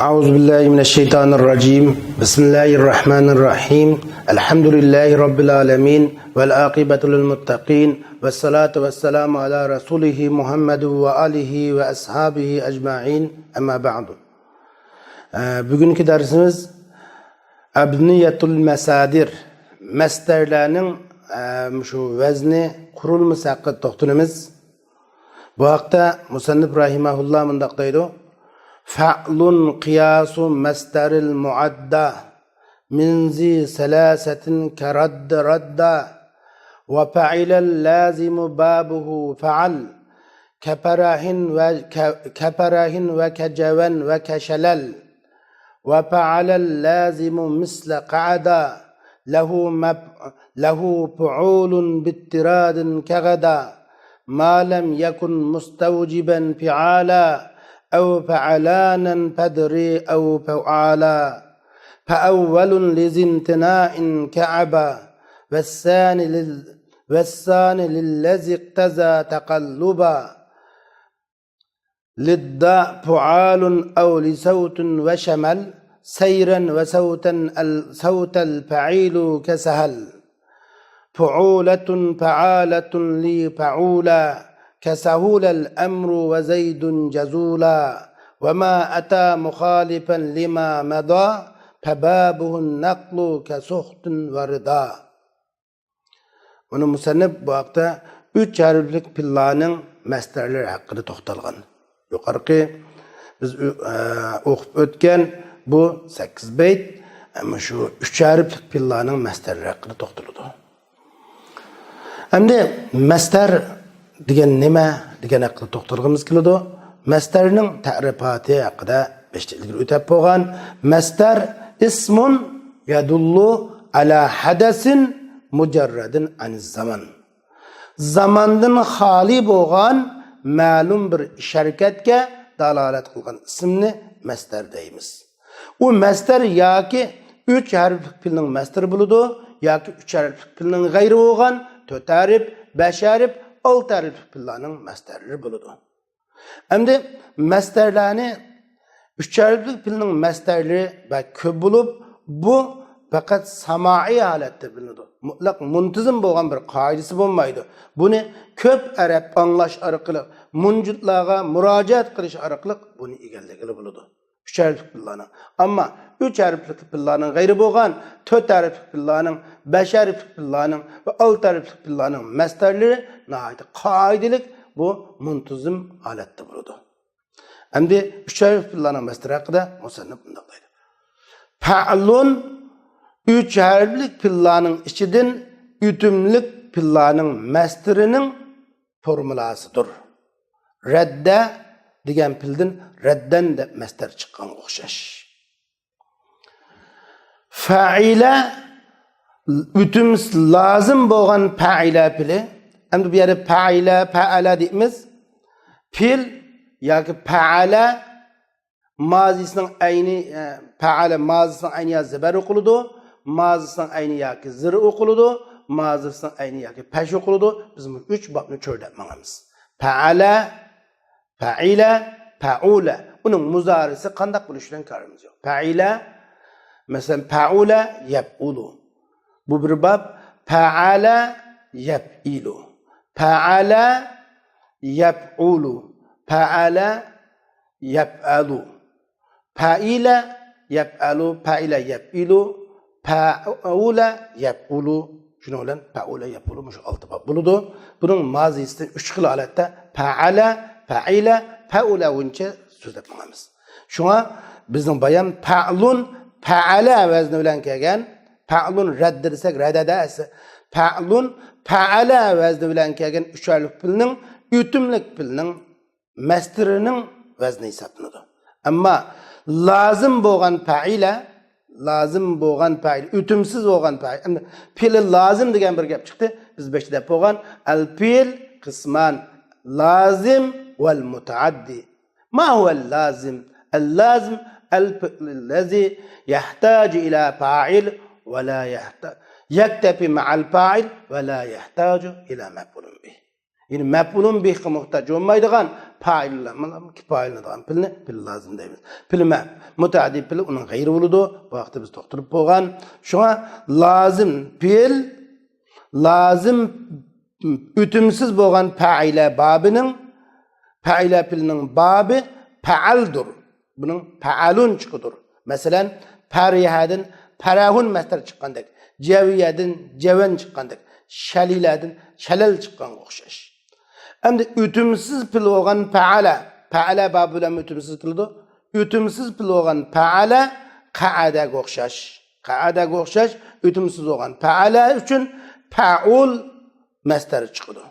أعوذ بالله من الشيطان الرجيم بسم الله الرحمن الرحيم الحمد لله رب العالمين والعاقبة للمتقين والصلاة والسلام على رسوله محمد وآله وأصحابه أجمعين أما بعد. Bugünkü dersimiz Abniyatul Mesadir Masderlerinin şu vezni kurulması hakkında toxtunumuz. Bu haqda Musannif rahimahullah mundaqdaydi. Fa'lun qiyasu masdaril muadda min zi salasatin karadd radda ve fa'ilal lazimu babuhu fa'al kaparahin ve kajavan ve kashalal ve fa'alal lazimu misla qa'ada lahu fu'ulun bittiradin kagada ma lam yakun mustawjiban fi'ala أو فعلانا فدري أو فعالا فأول لزمتناء كعبا والثاني للذي اقتزى تقلبا للضاء فعال أو لصوت وشمل سيرا وصوتا صوت الفعيل كسهل فعولة فعالة لي فعولا كسهول الأمر وزيد جزولا وما أتى مخالفا لما مضى فبابه النقل كسخط ورضا. Onu musannif bu haqda 3 harflik pillanın masderleri hakkında toxtalgan. Yuqarqi biz o'qib o'tgan bu 8 beyt ama şu 3 harflik pillanın masderleri hakkında toxtaladi. Endi masder degan nima degan haqida to'xtalgimiz keladi. Masdarning ta'rifati haqida 5 ilgari o'tab bo'lgan. Masdar ismun yadullu ala hadasin mujarradin aniz zaman. Zamandan xoli bo'lgan ma'lum bir harakatga dalolat qilgan ismni masdar deymiz. U masdar yoki 3 harfli filning masdari bo'ladi, yoki 3 harfli filning g'ayri bo'lgan 4 harf, 5 harf 6 harfli fillarning masdarlari bo'ladi. Endi masdarlarni 3 harfli filning masdarlari va ko'p bo'lib, bu faqat samai holatda bilinadi. Mutlaq muntazam bo'lgan bir qoidasi bo'lmaydi. Buni ko'p arab anglash orqali, munjitlarga murojaat qilish orqali buni egallagili bo'ladi. 3 harfli fillarning. Ammo 3 harfli fillarning g'ayri bo'lgan 4 harfli fillarning, 5 harfli fillarning va 6 harfli fillarning masdarlari nəhayət qoidalik bu muntazam holatda bo'ladi. Endi 3 harfli fillarning masdari haqida musannif bunday deydi. Fa'lun 3 harfli fillarning ichidan yutumlik fillarning masdarining formulasidir. Radda degan fildan raddan deb masdar chiqqan o'xshash. Fa'ila yutum lozim bo'lgan fa'ila fili. Endi bu yerda fa'ala deymiz. Fil yoki fa'ala mazisining ayni fa'ala mazisining ayni zabar o'qiladi, mazisining ayni yoki zir o'qiladi, mazisining ayni yoki pash o'qiladi. Biz bu 3 bobni cho'rdab mangamiz. Fa'ala, fa'ila, fa'ula. Uning muzorisi qanday bo'lishidan qaramiz yo'q. Fa'ila masalan fa'ula yaf'ulu. Bu bir bob fa'ala yaf'ilu. Fa'ala yaf'ulu. Fa'ala yaf'alu. Fa'ila yaf'alu, fa'ila yaf'ilu, fa'ula yaf'ulu. Shuni bilan fa'ula yaf'ulu mush 6 bob bo'ladi. Buning mazisi 3 xil holatda fa'ala, fa'ila, fa'ula bo'yicha so'zlab bo'lamiz. Shunga bizning bayon fa'lun fa'ala vazni bilan kelgan, fa'lun radd desak radada esa fa'lun fa'ala vazni bilan kelgan 3 harfli filning yutumlik filning masdarining vazni hisoblanadi. Ammo lozim bo'lgan fa'ila, yutumsiz bo'lgan fa'il. Fil lozim degan bir gap chiqdi. Biz 5 deb bo'lgan al-fil qisman lazim val mutaaddi. Ma huwa al-lazim? Al-lazim الفعل الذي يحتاج إلى فاعل ولا يحتاج يكتفي مع الفاعل ولا يحتاج إلى مفعول به. Yani mef'ulun bih'e muhtaç olmaydigan fa'illar, mana fa'ildan pil lazım deymiz. Pil mutaaddi pil onun gayri buludu. Bu vaqtda biz to'xtirib qo'ygan. Shunga lazım pil lazım ütümsiz bo'lgan fa'ila babining fa'ila pilning babi fa'aldur. Bunun fa'alun çıkıdır. Mesela farihadin farahun mastar çıqqandek, ceviyadin ceven çıqqandek, şaliladin şalal çıqqan o'xshash. Endi ütümsiz pil bo'lgan fa'ala babi bilan ütümsiz pildi. Ütümsiz pil bo'lgan fa'ala qa'adaga o'xshash. Qa'adaga o'xshash ütümsiz bo'lgan fa'ala uchun fa'ul mastar chiqadi.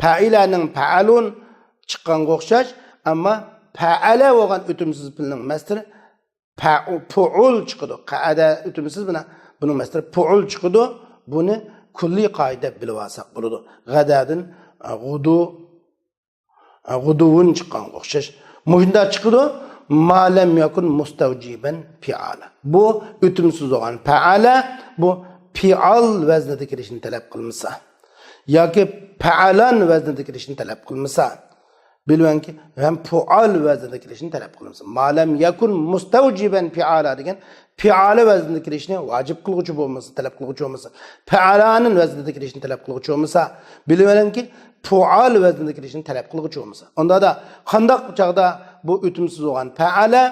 Fa'ilaning fa'alun chiqqanga o'xshash, ammo fa'ala bo'lgan ütümsiz pilning masteri fu'ul chiqadi. Qa'ada ütümsiz buna buning masteri fu'ul chiqadi. Buni kulli qoida bilib olsak bo'ladi. G'adadin g'uduvun chiqqanga o'xshash. Munda chiqadi ma lam yakun mustavjiban fi'ala. Bu ütümsiz bo'lgan fa'ala bu fi'al vaznida kirishini talab qilmasa yoki fa'alan vaznida kirishini talab qilmasa bilmanki hem fual vaznida kirishini talab qilamiz. Ma'lam yakun mustavjiban fi'ala degan fi'ala vaznida kirishni vojib qiluvchi bo'lmasa, talab qiluvchi bo'lmasa, fa'alaning vaznida kirishni talab qiluvchi bo'lmasa, bilmalamki fual vaznida kirishni talab qiluvchi bo'lmasa. Unda da qandoq chaqda bu o'timsiz bo'lgan fa'ala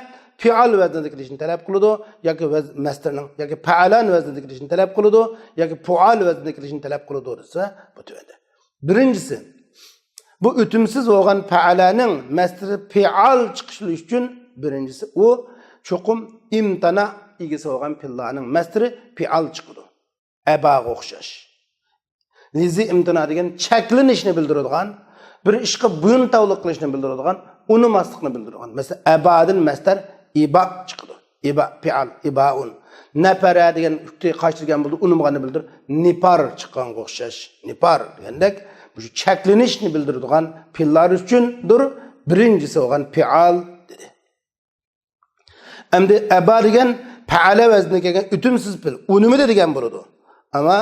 fi'al vaznida kirishni talab qiladi yoki mastarning yoki fa'alan vaznida kirishni talab qiladi yoki fual vaznida kirishni talab qiladi desa bu tuvada. Birinchisi bu ütümsiz bo'lgan fa'alaning masteri fi'al chiqishi uchun birinchisi u cho'qim imtana egasi bo'lgan fillarning masteri fi'al chiqadi. Abaga o'xshash. Lizi imtana degan cheklanishni bildiradigan, bir ishga bo'yintovlik qilishni bildiradigan, uni masliqni bildiradigan. Masalan, abadin mastar iba chiqadi. Iba fi'al, ibaun. Nafara degan ukti qo'shilgan bo'ldi, uni nimani bildir? Nipar chiqqanga o'xshash. Nipar degandek bu cheklanishni bildiradigan fillar uchundir. Birinchisi bo'lgan fi'al dedi. Endi aba degan fa'ala vazni kelgan o'timsiz fil. Unimi degan bo'ladi. Ama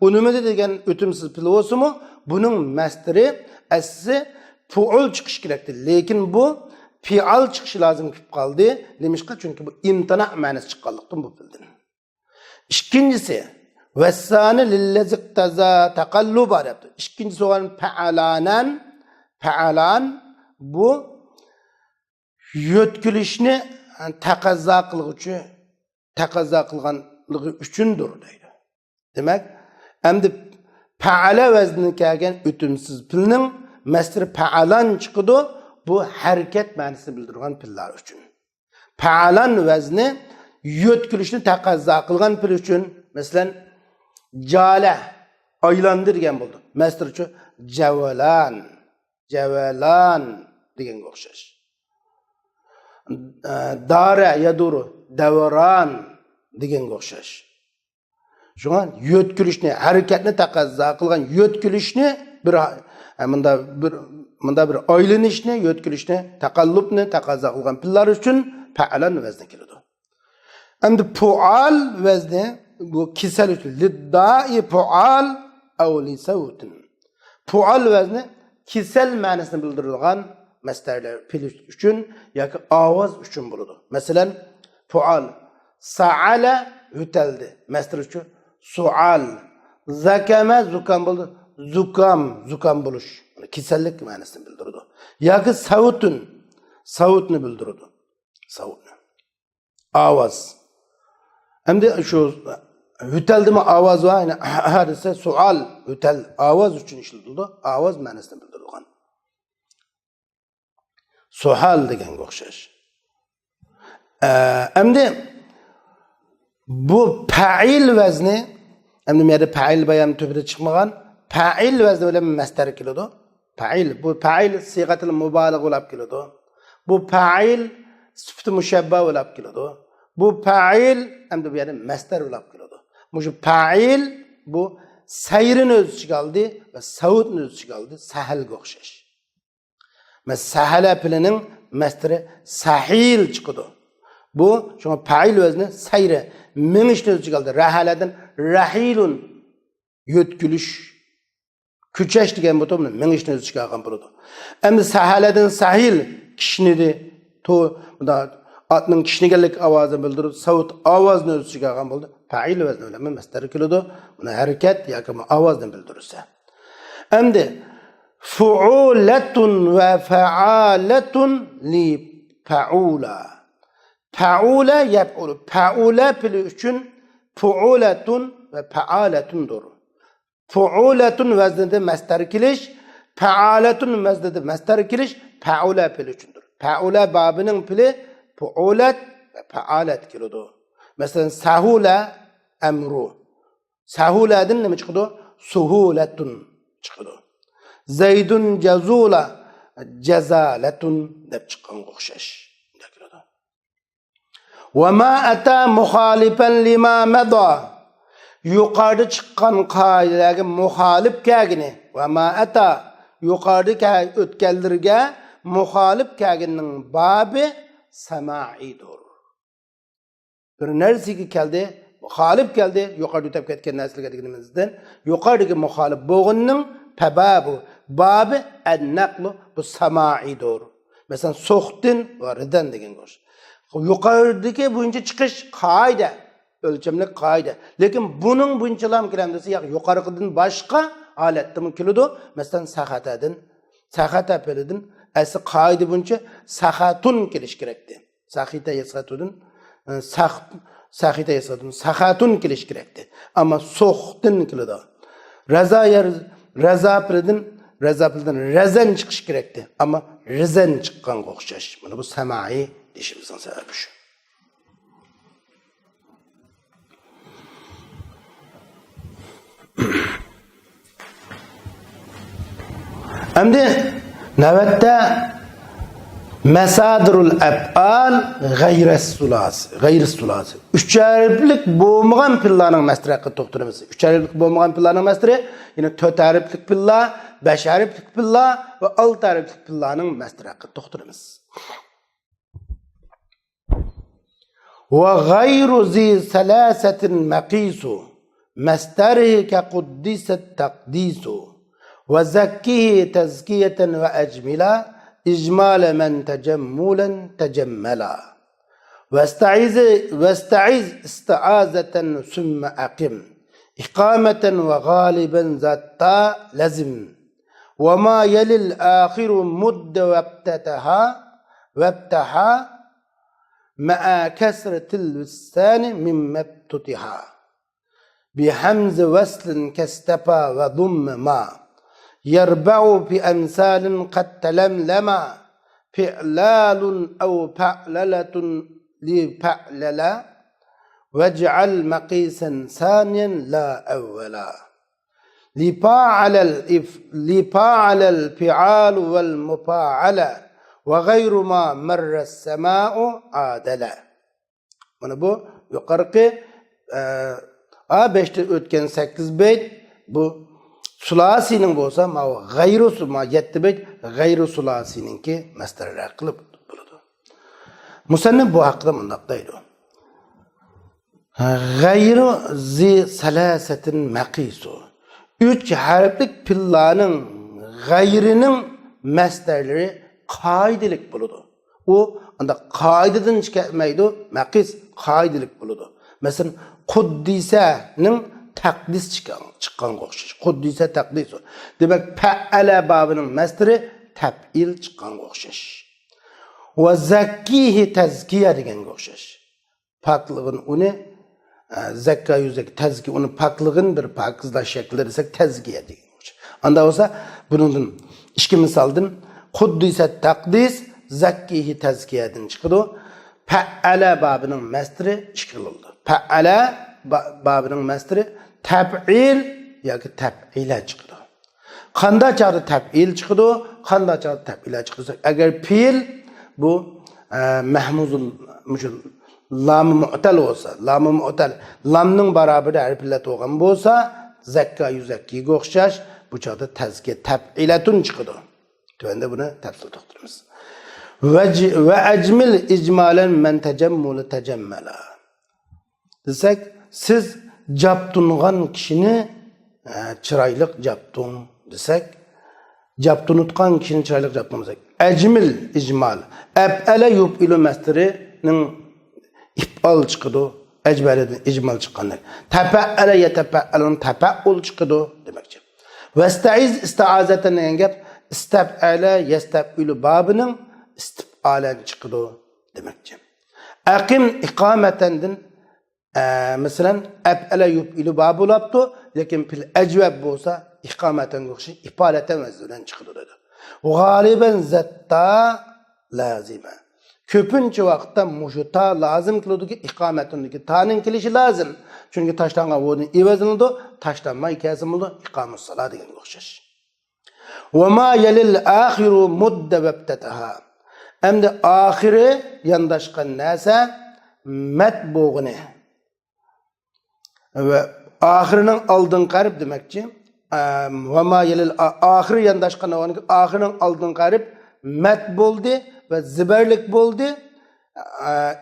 unimi degan o'timsiz fil bo'lsa-mu, buning masteri asli fu'ul chiqish kerakdi. Lekin bu fi'al chiqishi lozim bo'lib qoldi. Nimishqa? Chunki bu imtina ma'nosi chiqqanlikdan bu fildan. İkincisi Vessani lillezi iqtaza taqalluba debdi. İkincisi olan fa'alan bu yo'tkilishni taqazzo qilganligi uchundir deydi. Demak, endi fa'ala vazni kelgan o'timsiz filning masteri fa'alan chiqadi. Bu harakat ma'nosini bildirgan fillar uchun. Fa'alan vazni yo'tkilishni taqazzo qilgan fil uchun, masalan, jala aylandirgan bo'ldi. Mastarchi javalan deganga o'xshash. Dara yaduru davran deganga o'xshash. Shunga yo'tkilishni, harakatni taqazzo qilgan yo'tkilishni bunda bir aylanishni, yo'tkilishni, taqallubni taqazzo qilgan fillar uchun fa'alan vazni keladi. Endi fu'al vazni bu kisal uchun liddai fu'al aw li sawtin. Fu'al vazni kisal ma'nosini bildiradigan mastarlar fil uchun yoki ovoz uchun bo'ladi. Masalan, fu'al sa'ala yutaldi. Mastar uchun su'al. Zakama zukam bo'ldi. Zukam bo'lish. Kisallik ma'nosini bildiradi. Yoki savutni bildiradi. Savutni. Ovoz. Endi şu hüteldimi avaz var yani hadise sual hütel avaz için işletildi. Avaz ma'nosini bildirgan. Sual deganga o'xshash. Endi bu fa'il vazni endi bu yerda fa'il bayan tubida chiqmagan. Fa'il vazni bilan mastar keladi. Bu fa'il sigatil mubalagh bo'lib keladi. Bu fa'il sifat mushabbah bo'lib keladi. Bu fa'il endi bu yerda mastar bo'lib keladi. Bu fa'il bu sayrin o'z ichiga oldi va savutni o'z ichiga oldi, sahalga o'xshash. Mas sahala filining mastari sahil chiqadi. Bu shunga fa'il vazni sayri minishni o'z ichiga oldi. Rahaladan rahilun yo'tkilish Küçeş degan bu tomni ming ishni o'zi chiqargan bo'ladi. Endi sahaladan sahil kishnidi to bunda atning kishniganlik ovozini bildirib, savut ovozini o'zi chiqargan bo'ldi. Fa'il vazni bilan masdar keladi. Buni harakat yoki ovozni bildirsa. Endi fu'ulatun va fa'alatun li fa'ula. Fa'ula yap'ulu. Fa'ula pili uchun fu'ulatun ve fa'alatundur. Fu'ulatun vaznida masdar kelish, fa'alatun vaznida masdar kelish fa'ula pili uchundur. Fa'ula babining pili fu'ulat ve fa'alat keladi. Masalan sahula amru. Sahuladan nima chiqadi? Suhulatun chiqadi. Zaydun jazula jazalatun deb chiqqan o'xshash. وَمَا أَتَى مُخَالِفًا لِمَا مَضَى yuqorida chiqqan qoidaga muxolif kelgini وَمَا أَتَى yuqorida o'tganlarga muxolif kelginning babi samaidir. Bir narsaga keldi, muxolif keldi, yuqorida o'tib ketgan narsaga deganimizdan yuqoridagi muxolif bo'lganning tababu babi an-naqlu bu samaidir. Masalan so'xtin va ridan degan go'sh. Yuqoridagi bo'yicha chiqish qoida, o'lchamli qoida. Lekin buning bunchalam kiram desa, yo'q, yuqoridan boshqa holatda keladi. Masalan, sahatadan, sahata pelidan asli qoida buncha sahatun kelish kerakdi. Sahita yasatun, sahita yasatun, sahatun kelish kerakdi. Ammo so'xtin keladi. Raza pelidan razan chiqish kerakdi. Ammo rizan chiqqanga o'xshash. Mana bu samai işimizin sebebi şu. Şimdi navbatda masadirul af'al g'ayris sulasi. Üç harflik bo'lmagan fillarning masdariga to'xtalamiz. Üç harflik bo'lmagan fillarning masdari, yine 4 harflik fillar, 5 harflik fillar ve 6 harflik fillarning masdariga to'xtalamiz. وغير ذي ثلاثة مقيس مستره كقدس التقديس وزكيه تزكية وأجملا إجمال من تجملا تجملا واستعيذ استعاذة ثم أقم إقامة وغالبا ذاتا لزم وما يلي الآخر مد وابتها مع كسرة اللسان مما ابتتها بحمز وصل كاستفى وضم ما يربع في أمثال قد تلملما فعلال أو فعللة لفعللا واجعل مقيسا ثانيا لا أولا لفاعل الفعال والمفاعلة وغير ما مر السماء عادلا. Mana bu yuqorqi 5'te o'tgan 8 beyt bu sulasinin bo'lsa, ma g'ayru ma 7 beyt g'ayru sulasiningki masdarlar qilib bo'ladi. Musannif bu haqida mundaq deydi. G'ayru zi salasatin maqisu. 3 harflik pillarning g'ayrining masdarlari qoidelik bo'ladi. U unda qoidadan chiqmaydi, maqis qoidelik bo'ladi. Masalan, quddisaning taqdis chiqqan o'xshash. Quddisa taqdis. Demak, fa'ala babining masdari taf'il chiqqan o'xshash. Va zakkihi tazkiya degan o'xshash. Poklig'in uni zakka yuzaki tazkiya uni poklig'in bir pokizlash shaklida desak tazkiya degan o'xshash. Unda bo'lsa, buningdan ikki misoldan Quddisa taqdis zakkihi tazkiyadan chiqadi. Fa'ala babining masdari chiqildi. Fa'ala babining masdari taf'il yoki taf'ila chiqadi. Qanday chog'da taf'il chiqadi, qanday chog'da taf'ila chiqsa, agar fi'l bu mahmuzul mushul lam mu'tal bo'lsa, lam mu'tal lamning barobarida harflar to'g'an bo'lsa, zakka yuzakkiga o'xshash bu chog'da tazkiya taf'ilatun chiqadi. Tövende buna tafsil to'xtalamiz. Ve ecmil icmalen men tecammulu tecammela. Desek, siz japtungan kişini çıraylık japtun desek, japты unutkan kişinin çaylık japtımızak. Ecmil, icmal. Eb'ele yub'ilu mestirinin if'al çıkıdı. Ecbeleden icmal çıkanlar. Tefe'ele yetefe'elun tefe'ul çıkıdı demekçe. Vesta'iz isti'azeten degan gap istab'ala yastab'ilu babının istif'alen çıkıdı demekçe. Aqim iqametendin mesela eb'ele yub'ilu babı olaptı. Lakin pil ecveb bolsa iqameten yo'qshi ifaleten vezülen çıkıdı dedi. Galiben zatta lazime. Köpünçe vaqtda muşuta lazım kılıdı ki ikametindeki ta'nın kelişi lazım. Çünkü taşlangan o'rni evazildi, taşlanmay kesimildi, iqamus salat degan o'xshash. Wa ma yalil akhiru mudda wabtataha. Endi ahiri yandashgan narsa matbuğini. Ve ahirinin aldın qarib demekçi. Wa ma yalil ahiri yandashgan ahirinin aldın qarib mat bo'ldi ve ziberlik bo'ldi.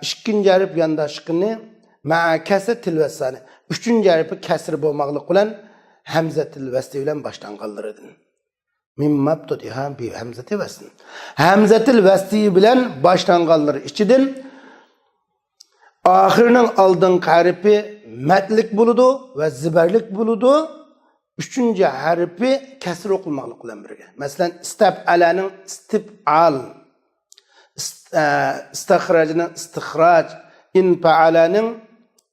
İkinci harf yandaşqini ma kasr tilvasani. Üçüncü harfi kasr bo'lmoqlik bilan hamza tilvasti bilan boshlanganlar edi. Min mabtudiha bi hamzati wasn. Hamzatil vasti bilan boshlanganlar ichidan ahirinin aldın harfi matlik buludu ve ziberlik buludu. Üçüncü harfi kasr okunmaklık bilan birge. Mesela istab'alaning istib'al, istahrajning istihraç, infa'alaning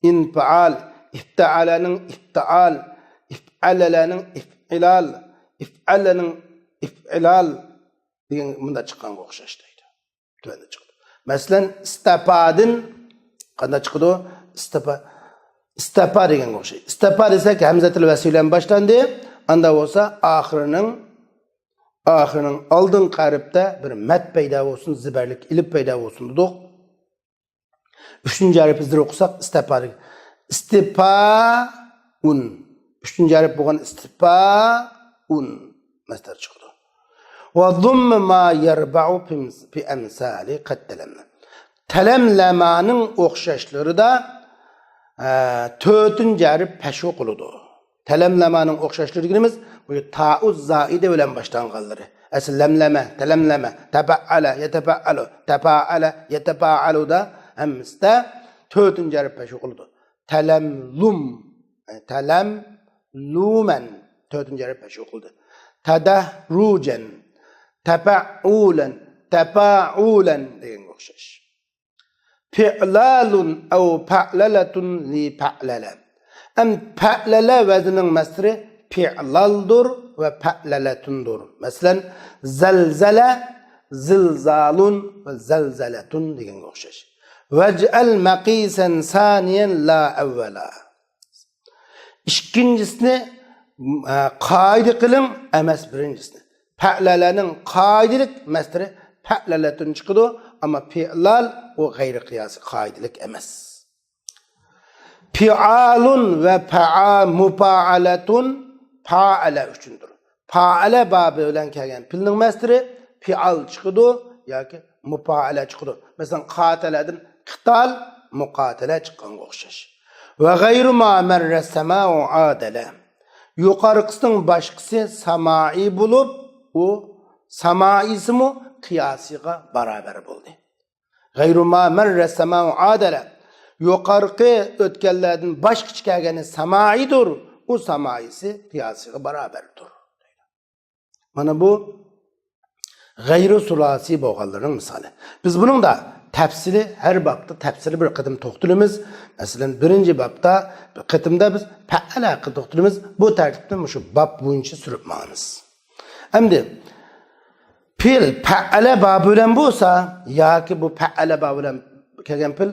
infa'al, ifta'alaning ifta'al, if'alalaning if'ilal, if'alaning if'ilal degan bunda chiqqanga o'xshash deydi. Tuvanda chiqdi. Masalan istapadin qanday chiqdi? İstapa degan o'xshaydi. İstapa desak hamzatul vasl bilan boshlandi. Anda bo'lsa oxirining oldin qaribda bir mat paydo bo'lsin, zibarlik ilib paydo bo'lsin dedik. Üçüncü harfi zir o'qisak istapa. Istipaun. Üçüncü harf bo'lgan istipaun masdar chiqdi. Wa dhamm ma yarba'u fi amsali qad talamna. Talamlamaning o'xshashlarida Tötüncü harf peşo kılıdı. Telemlemenin okşaşları girimiz ta'uz zaide bilen başlanganları. Asıl lemleme, telemleme, tefa'ala, yetefa'alu, tefa'ala, yetefa'alu da hemiste tötüncü harf peşo kılıdı. Telemlum, telemlumen tötüncü harf peşo kılıdı. Tedahrucen, tefa'ulen, tefa'ulen deyen okşaş. Fi'lalun ev fa'lalatun li fa'lala. Fa'lala vezinin mesri fi'laldur ve fa'lalatundur. Mesela zelzele, zilzalun ve zelzeletun degan o'xshash. Vec'al maqisen saniyen la evvela. İkincisini qaidi qilin emas birincisini. Fa'lalaning qaidilik mesri fa'lalatun chiqdi. Ama fi'lal o gayri kıyası kaidilik emas. Fi'alun ve mufa'alatun fa'ala üçündür. Fa'ala babı bilen kelgen pilning mesri fi'al çıkıdı ya ki mufa'ala çıkıdı. Mesela qataladın qital muqatala çıkan o'xshash. Ve gayru ma marra sama'u adala. Yuqarqısının başqısı samai bulup o samaisi mu kıyasıga beraber buldu. Gayru ma merre sema'u adala. Yuqarqı ötkellerden başqa chiqagani samaidir. O samaisi kıyasıga beraberdir. Mana bu gayru sulasi bo'lganlarning misali. Biz bunun da tafsili her babda tafsili bir qadam to'xtalamiz. Masalan, birinci babda bir qadamda biz fa'ala to'xtalamiz. Bu tartibda shu bab bo'yicha surib ma'miz. Endi pil fa'ala babı bilan bo'lsa yoki bu fa'ala babı bilan kelgan pil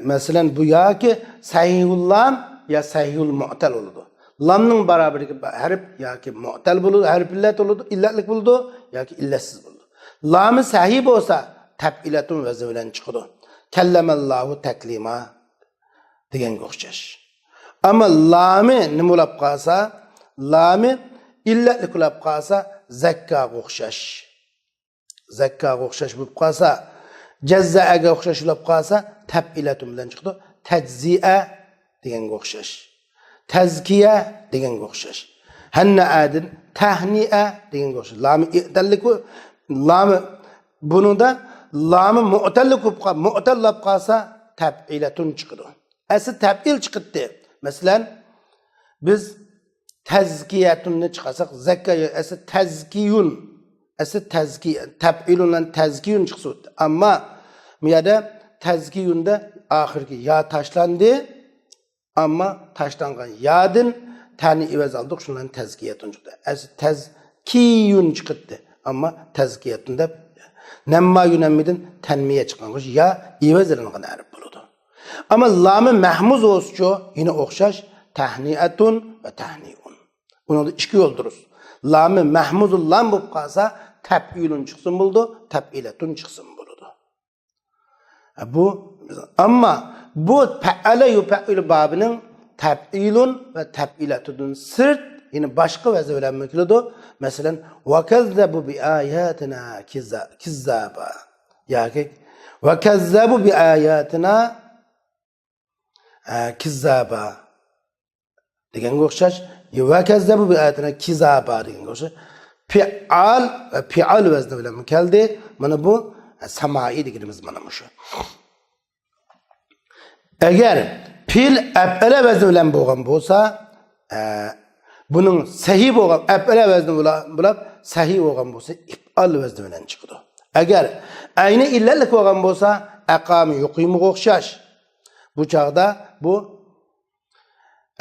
masalan bu yoki sahihul lam ya sahihul mu'tal bo'ladi. Lamning barabarligi harf yoki mu'tal bo'ladi, harf illat bo'ladi, illatlik bo'ladi yoki illatsiz bo'ladi. Lami sahih bo'lsa tabilatun vazi bilan chiqadi. Kallamallohu taklima deganga o'xshash. Ammo lami nima bo'lib qolsa, lami illatlik bo'lib qolsa zakkaga o'xshash. Zakkaga o'xshash bo'lib qolsa, jazzaaga o'xshash bo'lib qolsa, tabilatun bilan chiqdi. Tajzi'a deganga o'xshash. Tazkiya deganga o'xshash. Henne'adin tahni'e degan go'sha. Lami i'tallik lami bununda lami mu'tallab qalsa tab'ilatun chiqadi. Asli tab'il chiqdi. Masalan biz tazkiyatunni chiqarsak zakaya asli tazkiyun asli tab'ilundan tazkiyun chiqsa. Amma bu yerda tazkiyunda oxirgi ya tashlandi. Amma tashlangan yadin tani ivaz aldık şundan tezkiyatun çıktı. Tezkiyun çıktı. Ama tezkiyatunda nemma yunemmidin tenmiye çıkan koş ya ivaz edilen arif buludu. Ama lamı mahmuz olsun yine okşaş tahniyatun ve tahniyun. Bunu da iki yolduruz. Lamı mahmuzul lam bu kalsa tab'ilun çıksın buldu, tab'ilatun çıksın buludu. Bu ama bu fe'ale yufe'il babının tab'ilun ve tab'ilatun sırt yine başka vazifelenmek kilidi. Mesela وَكَذَّبُوا بِآيَاتِنَا كِذَّابًا yani وَكَذَّبُوا بِآيَاتِنَا كِذَّابًا degen okşaş وَكَذَّبُوا بِآيَاتِنَا كِذَّابًا degen okşaş fi'al vazifelenmek geldi. Mana bu samai degenimiz mana şu. Eğer pil əpələ vəzni bilən boğan bolsa, bunun səhih boğan, əpələ vəzni bilən səhih boğan bolsa, if'al vəzni bilən çıxıdı. Əgər əyni illəlik boğan bolsa, əqami yuqimu oxşaş. Bu çağda bu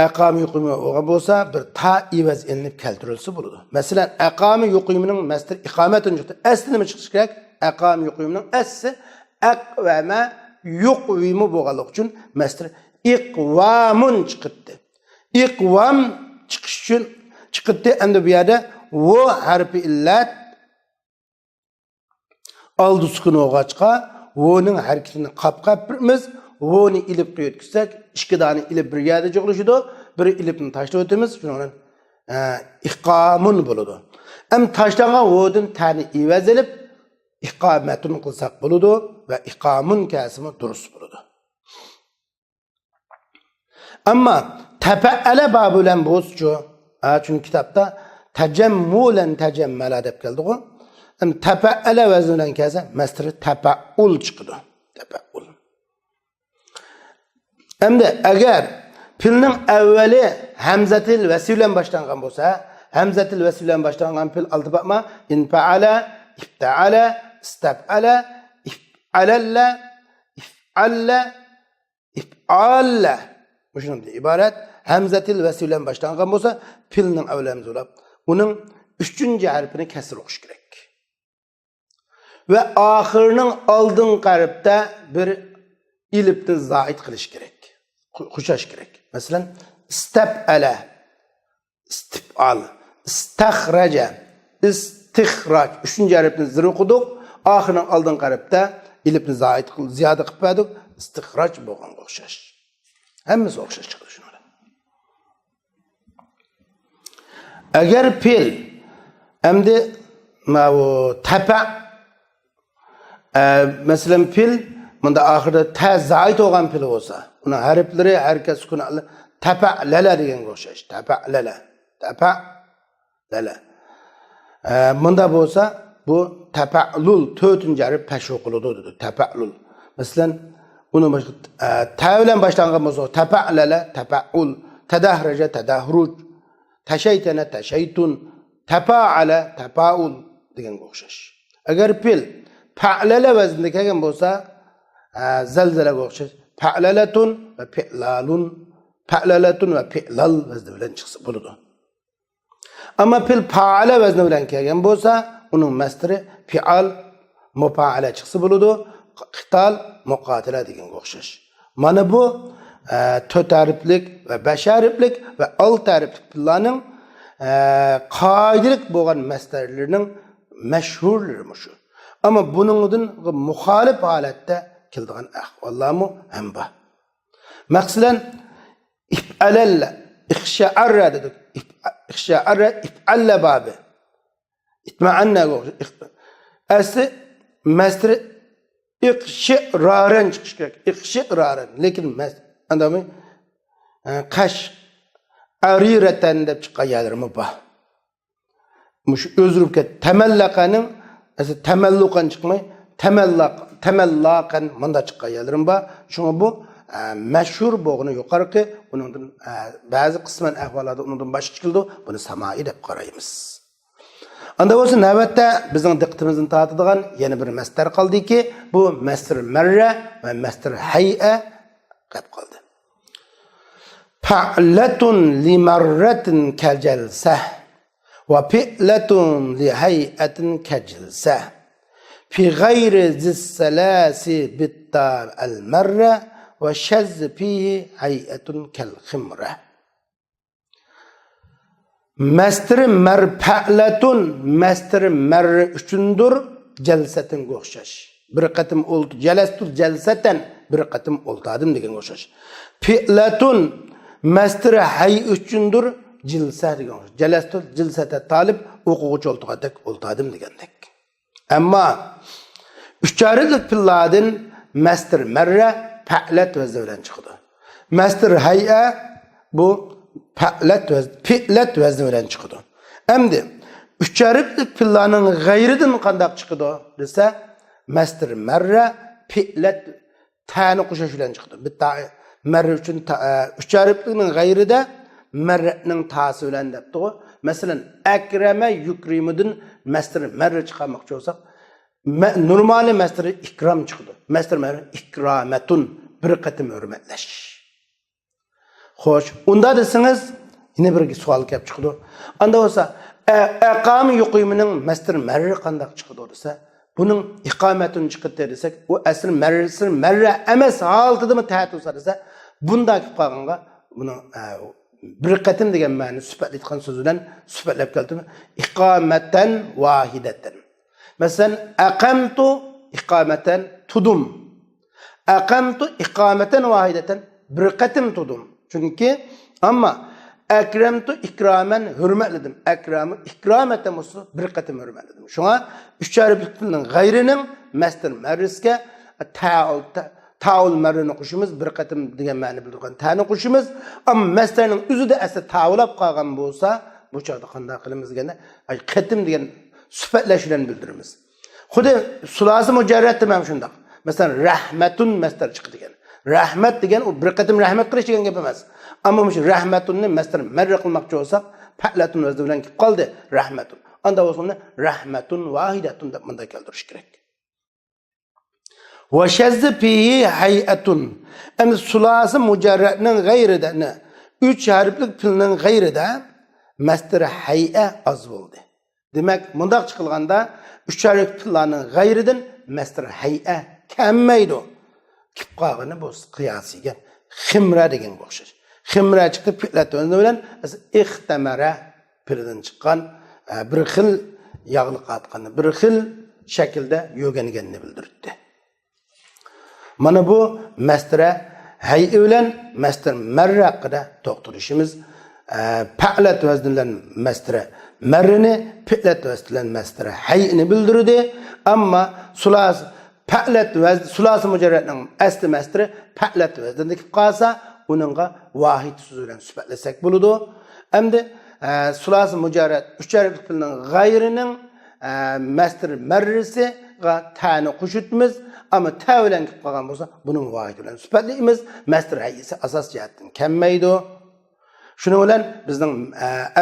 əqami yuqimu boğan bolsa, bir ta ivəz ilinib kəltirilsi buludu. Məsələn, əqami yuqimunun məsdir iqamətün çıxdı. Əslini mi çıxış gerek? Əqami yuqimunun əsli əqvəmə yuqvimu boğalık üçün məsdir iqvamun çıkıttı. İqvam çıkış için çıkıttı. Hem de bir yerde o harfi illet aldı sukunu oğaçka o'nun hareketini qap birimiz o'ni ilip ötküsek iki tane ilip bir yerde çoğuluşudu. Biri ilipni taşla ötemiz. Şunun iqamun buludu. Hem taşlanan o'dun tani ivaz elip iqametun kılsak buludu ve iqamun kesimi durus buludu. Ama tefe'ele babülen bozcu, çünkü kitapta tecemmulen tecemmela dep geldi o. Tefe'ele veznilen kese mesri tefe'ul çıkıdı. Tefe'ul. Hem de eğer pilinin evveli hemzetil vesilen başlangan bolsa, hemzetil vesilen başlangan pil altı bakma infa'ale, ifta'ale, istef'ale, if'alelle, if'alle, if'alle. Bu şunun ibaret. Hemzetil vesilen başlangan bolsa pilinin evvelimiz olap. Bunun üçüncü harfini kesir okuş gerek. Ve ahırının aldın qaribde bir ilipni zait kılış gerek. Kuşaş gerek. Mesela istef'ale, istif'al, istakhraca, istihraç. Üçüncü harfini zir okuduk. Ahırının aldın qaribde ilipni zait kıl, ziyade kıpmadık. İstihraç boğan okşaş. Hemmesi okşaş çıkıyor şuna. Eğer pil emdi tepe mesela pil bunda ahirde te zait olan pil olsa onun harfleri herkes kuna tepe lele diyen okşaş. Tepe lele. Tepe lele. Bunda olsa bu tepe'lul tötüncü harf peş okuludu dedi. Tepe'lul. Mesela bunu başka tevlen başlangan olsa tefa'lele, tefa'ul, tedahrece, tedahruc, teşeytene, teşeytun, tefa'ale, tefa'ul degan o'xshash. Agar pil fa'lala vaznida kelgan bo'lsa, zalzalaga o'xshash. Fa'lalatun va fi'lalun, fa'lalatun va fi'lal vazni bilan chiqsa bo'ladi. Ammo pil fa'ala vazni bilan kelgan bo'lsa, uning masdari fi'al, mufa'ala chiqsa bo'ladi. Qital, muqatila degan o'xshash. Mana bu 4 harflik ve 5 harflik ve 6 harflik pillarning qoidalik bo'lgan masdarlarining mashhurlari shu. Ama buningdan muxolif holatda keladigan ahvollarmi ham bor. Masalan, if'alalla, ikhsha'arra dedik. Ikhsha'arra if'alla babi. İtma'anna asli masdar İqşiraren çıkış gerek. İqşiraren. Lekin adamı kaş arireten de çıkan yerlerimi var. Muş özürüp ket temellaqanın temelluqan çıkmay temellaqan manda çıkka yelirim ba. Şunu bu meşhur boğunu yukarıki bunun bazı kısmen ahvalada onun başı çıkıldı. Bunu samai dep qaraymiz. Anda olsa navbatda bizning diqqatimizni tortadigan yana bir masdar qoldi ki bu masdar marra va masdar hay'a qolib qoldi. Fa'latun limarratin kajalsah ve fi'latun li hay'atin kajilsah fi gayri zissalasi bitta al marra ve şezz fihi hay'atun kal khimra. Masdar mar fa'latun masdar mar üçündür jalsatin o'xshash. Bir qatim oldu jalastul jalsatan bir qatim oltadim degan o'xshash. Fi'latun masdar hay üçündür jilsa degan o'xshash. Jalastul jilsata talib o'quvchi oltaqadak oltadim degandek. Ammo ucharilik filladin masdar marra fa'lat vazni bilan chiqdi. Masdar hay'a bu fi'lat vazni bilan chiqdi. Endi uchariklik fillarning g'ayridan qandaq chiqdi desa masdar marra fi'lat ta'ni qo'shish bilan chiqdi. Bitta marra uchun uchariklikning g'ayrida marraning ta'si bilan debdi. Masalan, akrama yukrimudin masdar marra chiqarmoqchi bo'lsak, normal masdar ikrom chiqdi. Masdar marra ikramatun bir qatim hurmatlash. Xo'sh, unda desiniz yine bir savol kelib chiqdi. Anda bo'lsa, aqam yuqimining masdar marra qandaq chiqdi desa, buning iqomatun chiqdi desak, u asl marra emas holatidami ta'tus desa, bunda kelib qolganga buni bir qatim degan ma'ni sifatlayotgan so'z bilan sifatlab keldim. Iqomatan vahidatan. Masalan, aqamtu iqomatan tudum. Aqamtu iqomatan vahidatan bir qatim tudum. Çünkü ama akramtu ikramen hürmetledim. Akramı ikrameten olsa bir qatim hürmetledim. Şuna üç harfliğinin gayrinin masdar marriske ta'ul marrini qo'shimiz bir qatim degan ma'ni bildirgan ta'ni qo'shimiz. Ama masdarning o'zida asli ta'ulab qolgan bo'lsa, bu chaqda qanday qilamiz deganda qatim degan sifatlash bilan bildiramiz. Xuddi sulasi mujarrad ham shunday. Masalan, rahmatun masdar chiqdi degan. Rahmat degan u bir qatim rahmat qilish degan gap emas. Ammo shu rahmatunni masdar marra qilmoqchi bo'lsak, fa'latun vazni bilan kelib qoldi rahmatun. Anda o'zini rahmatun vahidatun deb bunda keltirish kerak. Wa shazz fihi hay'atun. Endi sulasi mujarradning g'ayrida, 3 harflik filning g'ayrida masdar hay'a az bo'ldi. Demak, bundaq chiqilganda 3 harflik fillarning g'ayridan masdar hay'a kammaydi. Kip qolgani bu qiyosiga ximra degan o'xshash. Ximra chiqib fi'lat vazni bilan ixtamara filidan chiqqan bir xil yog'li qatqani, bir xil shaklda yo'ganganini bildirdi. Mana bu masdar hay bilan masdar marra haqida to'xtalishimiz fa'lat vazni bilan masdar marrini, fi'lat vazni bilan masdar hayni bildirdi. Ammo sulas fa'lat vazni sulasi mujarradning asli masdari fa'lat vaznida kelib qolsa, uningga vahid so'z bilan sifatlasak bo'ladi. Endi sulasi mujarrad 3 harfli filning g'ayrining masdar marrisiga ta'ni qo'shitmiz. Ama ta bilan kelib qolgan bo'lsa, buning vahid bilan sifatlaymiz. Masdar hayisi asos jihatdan kammaydi. Shuning bilan bizning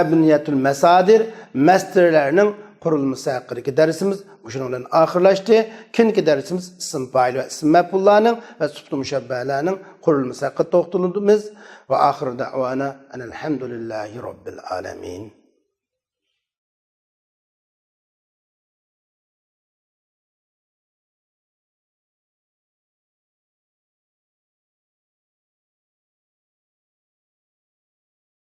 abniyatul masadir masdarlarning qurilmasi haqidagi darsimiz shuning bilan oxirlashdi. Keyingi darsimiz ism fa'il va ism maf'ullarning va sifat mushabbahalarning qurilmasi haqida to'xtalamiz va oxir da'vona alhamdulillahi robbil alamin.